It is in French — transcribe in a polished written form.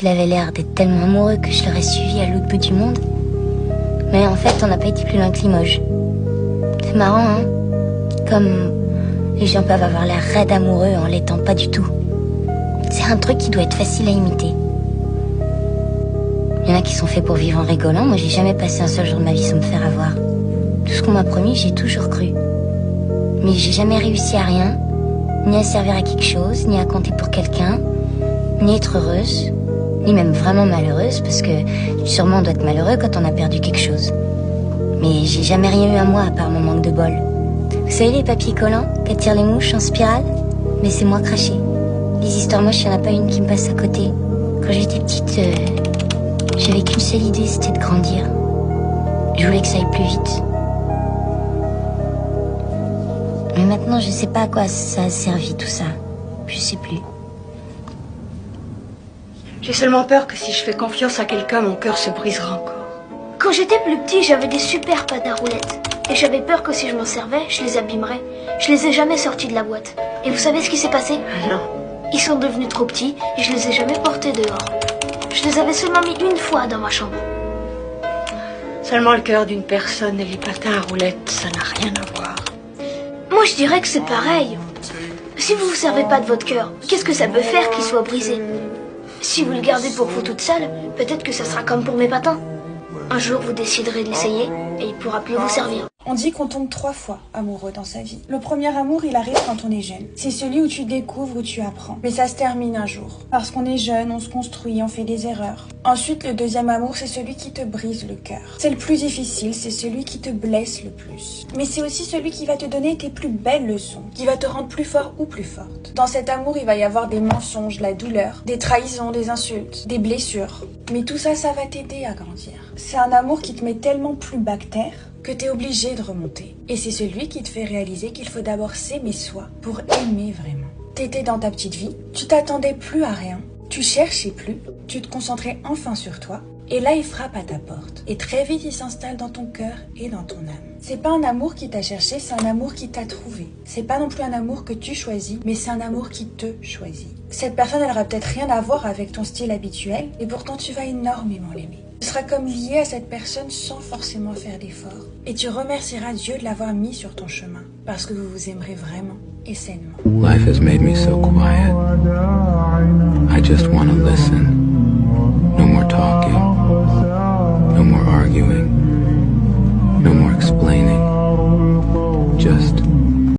qu'il avait l'air d'être tellement amoureux que je l'aurais suivi à l'autre bout du monde. Mais en fait, on n'a pas été plus loin que Limoges. C'est marrant, hein? Comme les gens peuvent avoir l'air raides amoureux en l'étant pas du tout. C'est un truc qui doit être facile à imiter. Il y en a qui sont faits pour vivre en rigolant. Moi, j'ai jamais passé un seul jour de ma vie sans me faire avoir. Tout ce qu'on m'a promis, j'ai toujours cru. Mais j'ai jamais réussi à rien, ni à servir à quelque chose, ni à compter pour quelqu'un, ni être heureuse, ni même vraiment malheureuse, parce que sûrement on doit être malheureux quand on a perdu quelque chose. Mais j'ai jamais rien eu à moi à part mon manque de bol. Vous savez les papiers collants qu'attirent les mouches en spirale? Mais c'est moi craché. Les histoires moches, il n'y en a pas une qui me passe à côté. Quand j'étais petite, j'avais qu'une seule idée, c'était de grandir. Je voulais que ça aille plus vite. Mais maintenant, je sais pas à quoi ça a servi tout ça. Je sais plus. J'ai seulement peur que si je fais confiance à quelqu'un, mon cœur se brisera encore. Quand j'étais plus petit, j'avais des super pattes à roulettes. Et j'avais peur que si je m'en servais, je les abîmerais. Je les ai jamais sortis de la boîte. Et vous savez ce qui s'est passé? Non. Ils sont devenus trop petits et je les ai jamais portés dehors. Je les avais seulement mis une fois dans ma chambre. Seulement le cœur d'une personne et les patins à roulettes, ça n'a rien à voir. Moi, je dirais que c'est pareil. Si vous vous servez pas de votre cœur, qu'est-ce que ça peut faire qu'il soit brisé? Si vous le gardez pour vous toute seule, peut-être que ça sera comme pour mes patins. Un jour, vous déciderez de l'essayer et il pourra plus vous servir. On dit qu'on tombe 3 fois amoureux dans sa vie. Le premier amour, il arrive quand on est jeune. C'est celui où tu découvres, où tu apprends. Mais ça se termine un jour. Parce qu'on est jeune, on se construit, on fait des erreurs. Ensuite, le deuxième amour, c'est celui qui te brise le cœur. C'est le plus difficile, c'est celui qui te blesse le plus. Mais c'est aussi celui qui va te donner tes plus belles leçons, qui va te rendre plus fort ou plus forte. Dans cet amour, il va y avoir des mensonges, la douleur, des trahisons, des insultes, des blessures. Mais tout ça, ça va t'aider à grandir. C'est un amour qui te met tellement plus bas que terre que t'es obligé de remonter. Et c'est celui qui te fait réaliser qu'il faut d'abord s'aimer soi pour aimer vraiment. T'étais dans ta petite vie, tu t'attendais plus à rien, tu cherchais plus, tu te concentrais enfin sur toi, et là il frappe à ta porte. Et très vite il s'installe dans ton cœur et dans ton âme. C'est pas un amour qui t'a cherché, c'est un amour qui t'a trouvé. C'est pas non plus un amour que tu choisis, mais c'est un amour qui te choisit. Cette personne, elle aura peut-être rien à voir avec ton style habituel, et pourtant tu vas énormément l'aimer. Tu seras comme lié à cette personne sans forcément faire d'efforts. Et tu remercieras Dieu de l'avoir mis sur ton chemin, parce que vous vous aimerez vraiment et sainement. Life has made me so quiet. I just want to listen. No more talking. No more arguing. No more explaining. Just